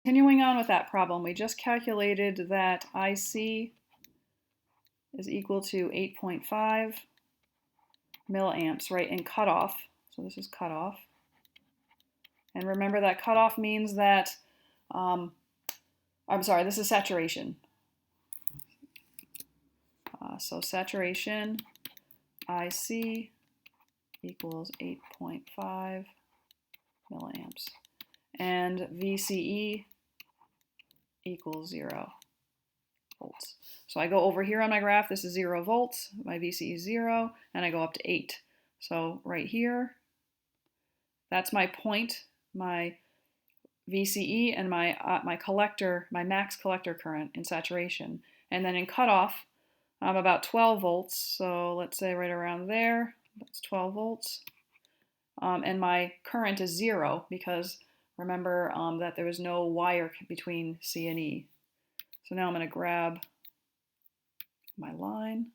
Continuing on with that problem, we just calculated that IC is equal to 8.5 milliamps, right, in cutoff. So this is cutoff. And remember that cutoff means that, this is saturation. So saturation IC equals 8.5 milliamps. And VCE equals 0 volts. So I go over here on my graph, this is 0 volts, my VCE is 0, and I go up to 8. So right here, that's my point, my VCE, and my collector, my max collector current in saturation. And then in cutoff, I'm about 12 volts, so let's say right around there, that's 12 volts. And my current is 0 because remember that there was no wire between C and E. So now I'm going to grab my line,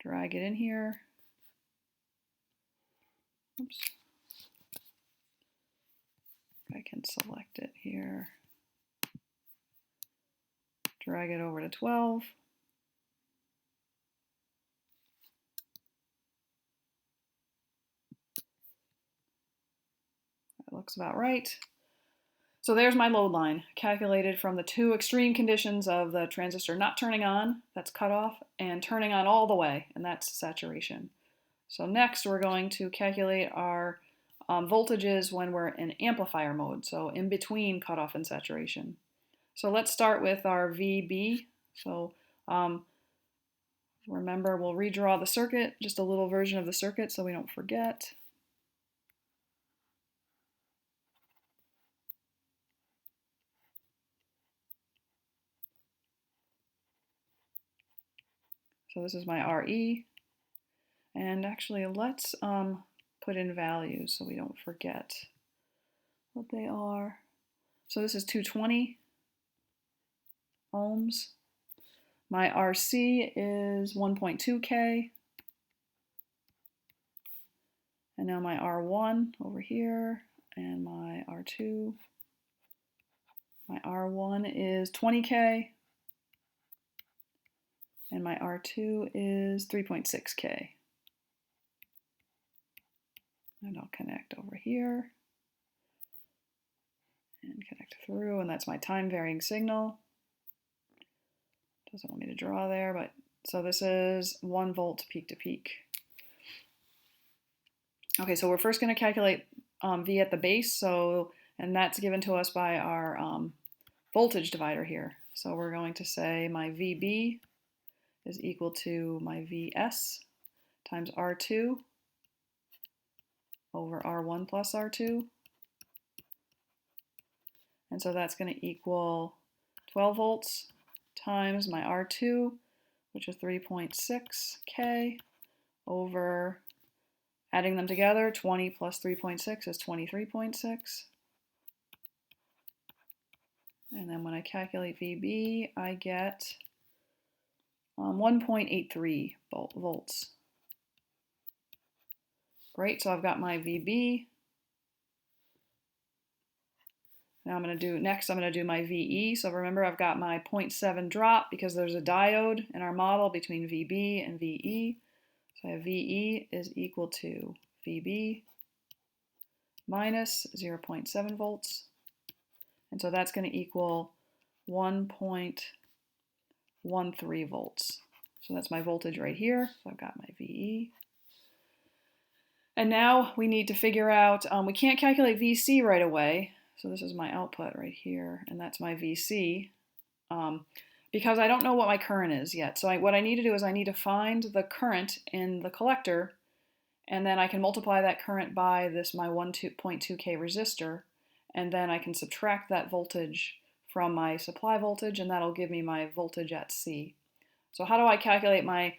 drag it in here. Oops. I can select it here. Drag it over to 12. That looks about right. So there's my load line, calculated from the two extreme conditions of the transistor not turning on, that's cutoff, and turning on all the way, and that's saturation. So next we're going to calculate our voltages when we're in amplifier mode, so in between cutoff and saturation. So let's start with our VB. So remember, we'll redraw the circuit, just a little version of the circuit so we don't forget. So this is my RE. And actually, let's put in values so we don't forget what they are. So this is 220 ohms. My RC is 1.2K. And now my R1 over here, and my R2. My R1 is 20K. And my R2 is 3.6K. And I'll connect over here and connect through, and that's my time varying signal. Doesn't want me to draw there, but so this is 1 volt peak to peak. Okay, so we're first going to calculate V at the base, and that's given to us by our voltage divider here. So we're going to say my VB is equal to my VS times R2 over R1 plus R2. And so that's going to equal 12 volts times my R2, which is 3.6K, over, adding them together, 20 plus 3.6 is 23.6. And then when I calculate VB, I get 1.83 volts. Great, so I've got my VB. Now I'm going to do my VE. So remember, I've got my 0.7 drop because there's a diode in our model between VB and VE. So I have VE is equal to VB minus 0.7 volts. And so that's going to equal 1.13 volts. So that's my voltage right here. So I've got my VE. And now we need to figure out, we can't calculate VC right away. So this is my output right here, and that's my VC, because I don't know what my current is yet. So what I need to do is I need to find the current in the collector, and then I can multiply that current by my 1.2K resistor, and then I can subtract that voltage from my supply voltage, and that'll give me my voltage at C. So how do I calculate my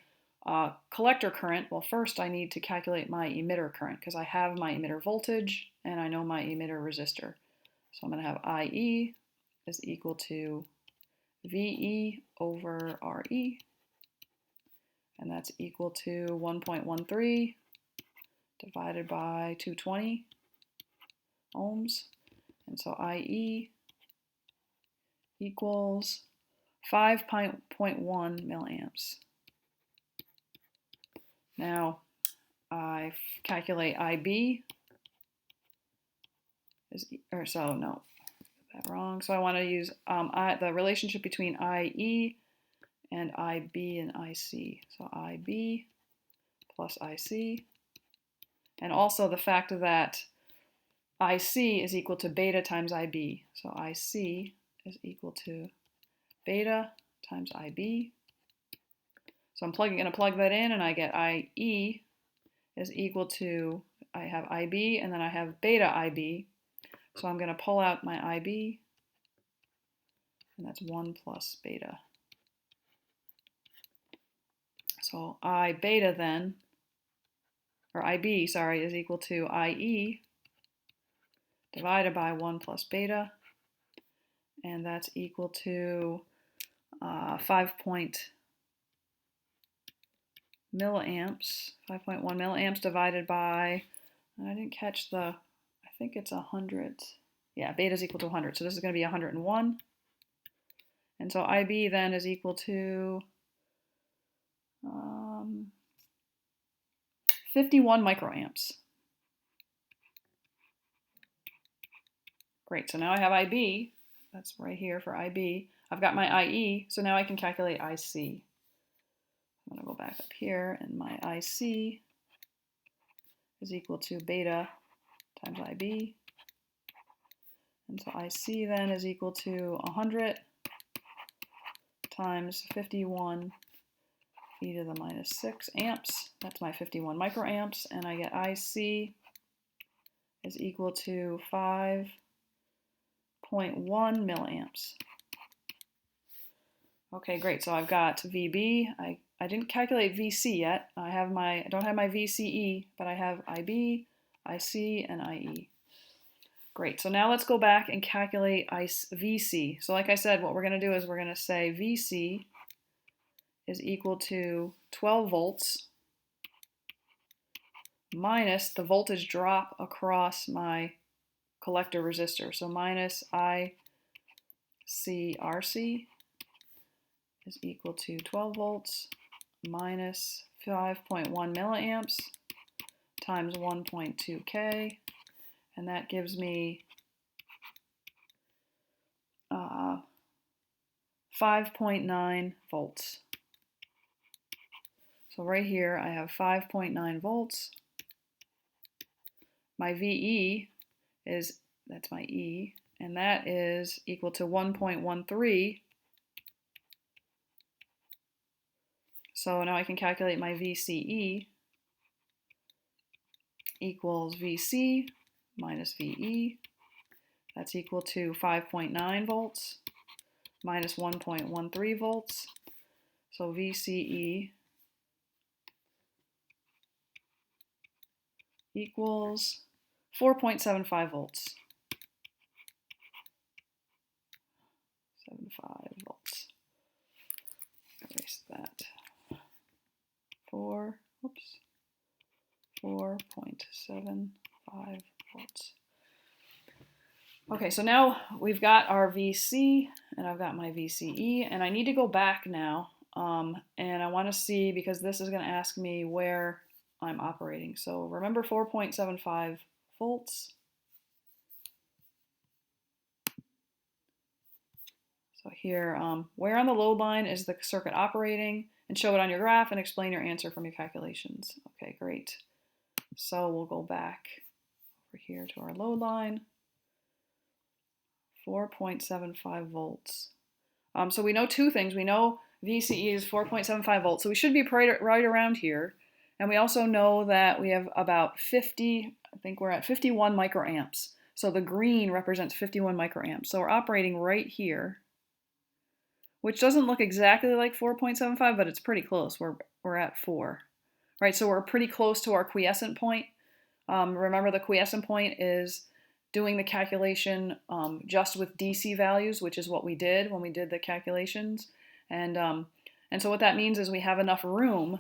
collector current? Well, first I need to calculate my emitter current, because I have my emitter voltage, and I know my emitter resistor. So I'm going to have IE is equal to VE over RE, and that's equal to 1.13 divided by 220 ohms. And so IE equals 5.1 milliamps. Now I calculate IB so that wrong. So I want to use the relationship between IE and IB and IC. So IB plus IC, and also the fact that IC is equal to beta times IB. So IC is equal to beta times IB. So I'm going to plug that in, and I get IE is equal to, I have IB and then I have beta IB. So I'm going to pull out my IB, and that's 1 plus beta. So I beta then, or IB, sorry, is equal to IE divided by 1 plus beta, and that's equal to 5.1 milliamps divided by, I didn't catch I think it's 100. Yeah, beta is equal to 100, so this is going to be 101. And so IB then is equal to 51 microamps. Great, so now I have IB, that's right here for IB. I've got my IE, so now I can calculate IC. I'm going to go back up here, and my IC is equal to beta times IB. And so IC then is equal to 100 times 51 e to the minus 6 amps. That's my 51 microamps, and I get IC is equal to 5.1 milliamps. Okay, great. So I've got VB. I didn't calculate VC yet. I don't have my VCE, but I have IB, IC, and IE. Great. So now let's go back and calculate VC. So like I said, what we're going to do is we're going to say VC is equal to 12 volts minus the voltage drop across my collector resistor. So minus ICRC is equal to 12 volts minus 5.1 milliamps times 1.2K, and that gives me 5.9 volts. So right here I have 5.9 volts. My VE that's my E, and that is equal to 1.13. So now I can calculate my VCE equals VC minus VE. That's equal to 5.9 volts minus 1.13 volts. So VCE equals 4.75 volts. 75 volts. Erase that. 4.75 volts. Okay, so now we've got our VC and I've got my VCE, and I need to go back now and I want to see, because this is going to ask me where I'm operating. So remember 4.75 volts. So here, where on the load line is the circuit operating, and show it on your graph and explain your answer from your calculations. Okay, great. So we'll go back over here to our load line. 4.75 volts. So we know two things. We know VCE is 4.75 volts, so we should be right around here. And we also know that we have about 50, I think we're at 51 microamps. So the green represents 51 microamps. So we're operating right here, which doesn't look exactly like 4.75, but it's pretty close. We're at 4, right? So we're pretty close to our quiescent point. Remember, the quiescent point is doing the calculation just with DC values, which is what we did when we did the calculations. And so what that means is we have enough room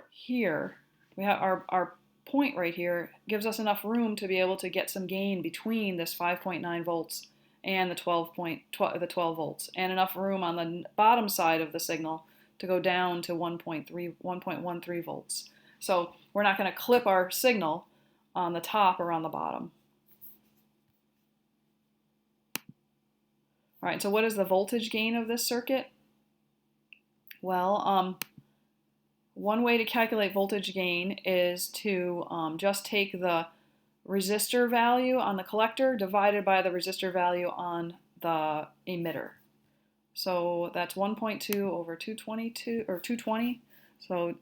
here. We have our point right here gives us enough room to be able to get some gain between this 5.9 volts and the 12 volts, and enough room on the bottom side of the signal to go down to 1.13 volts. So we're not going to clip our signal on the top or on the bottom. All right, so what is the voltage gain of this circuit? Well, one way to calculate voltage gain is to just take the resistor value on the collector divided by the resistor value on the emitter. So that's 1.2 over 222 or 220. So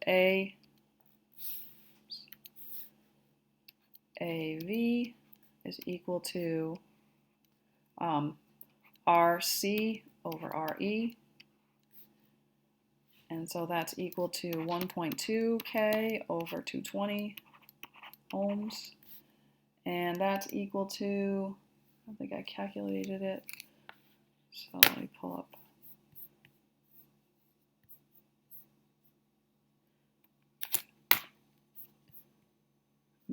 AV is equal to RC over RE. And so that's equal to 1.2 K over 220 ohms. And that's equal to, I don't think I calculated it. So let me pull up.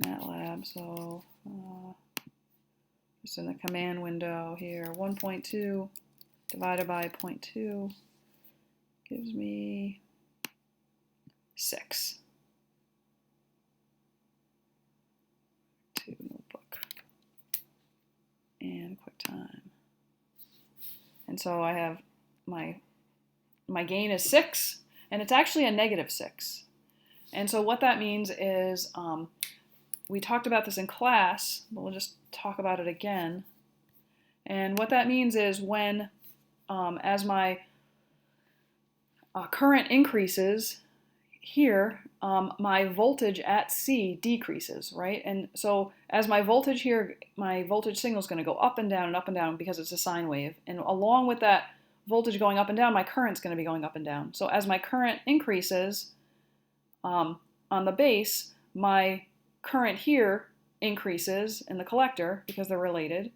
MATLAB, so just in the command window here, 1.2 divided by 0.2 gives me 6. To notebook and QuickTime. And so I have my gain is 6, and it's actually a negative 6. And so what that means is, we talked about this in class, but we'll just talk about it again. And what that means is when, as my current increases here, my voltage at C decreases, right? And so as my voltage here, my voltage signal is going to go up and down because it's a sine wave. And along with that voltage going up and down, my current's going to be going up and down. So as my current increases on the base, my current here increases in the collector because they're related.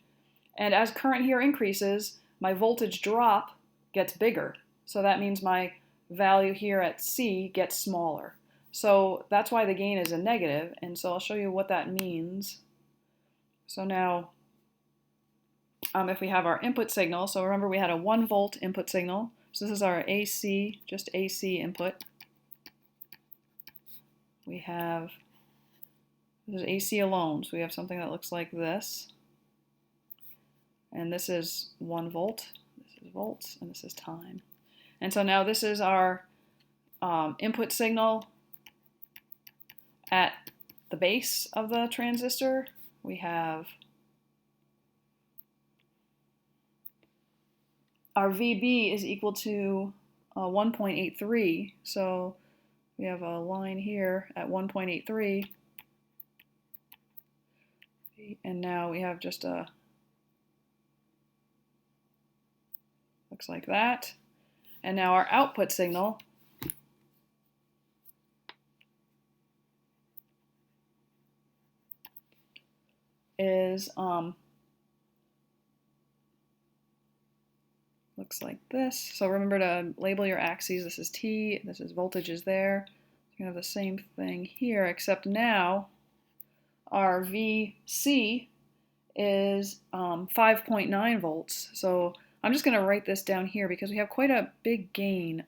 And as current here increases, my voltage drop gets bigger. So that means my value here at C gets smaller. So that's why the gain is a negative, and so I'll show you what that means. So now, if we have our input signal, so remember we had a 1 volt input signal. So this is our AC, just AC input. We have, this is AC alone, so we have something that looks like this. And this is 1 volt, this is volts, and this is time. And so now this is our input signal at the base of the transistor. We have our VB is equal to 1.83. So we have a line here at 1.83. And now we have just a, looks like that. And now our output signal is looks like this. So remember to label your axes. This is T, this is voltage is there. You have the same thing here, except now our VC is 5.9 volts. So I'm just going to write this down here because we have quite a big gain.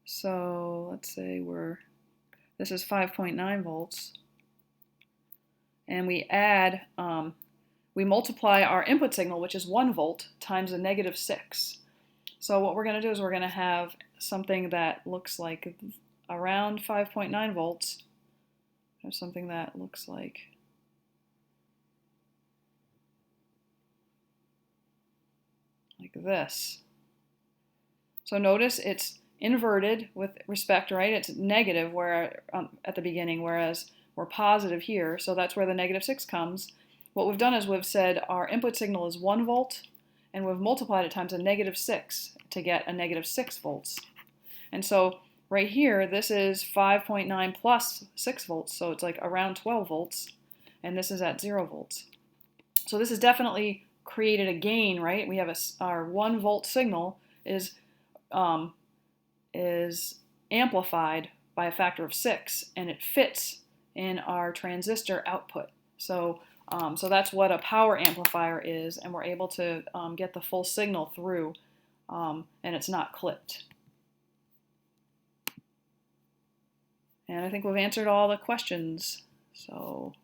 So let's say this is 5.9 volts. And we add, we multiply our input signal, which is 1 volt, times a negative 6. So what we're going to do is we're going to have something that looks like around 5.9 volts. Have something that looks like this. So notice it's inverted with respect, right? It's negative where at the beginning, whereas we're positive here. So that's where the negative 6 comes. What we've done is we've said our input signal is 1 volt, and we've multiplied it times a negative 6 to get a negative 6 volts. And so right here, this is 5.9 plus 6 volts, so it's like around 12 volts, and this is at 0 volts. So this has definitely created a gain, right? We have our 1 volt signal is amplified by a factor of 6, and it fits in our transistor output. So that's what a power amplifier is, and we're able to get the full signal through, and it's not clipped. And I think we've answered all the questions. So